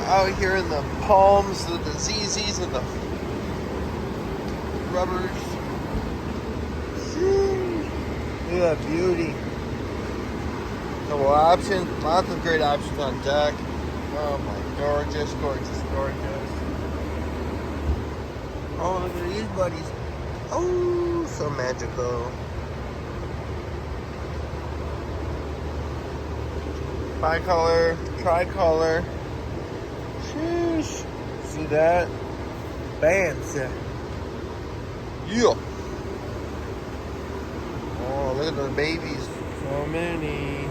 out here in the palms, the ZZs, and the rubbers. Look at that beauty. Couple options, lots of great options on deck. Oh my, gorgeous, gorgeous, gorgeous. Oh, look at these buddies. Oh, so magical. Tricolor. Sheesh. See that? Bands. Yeah. Oh, look at those babies. So many.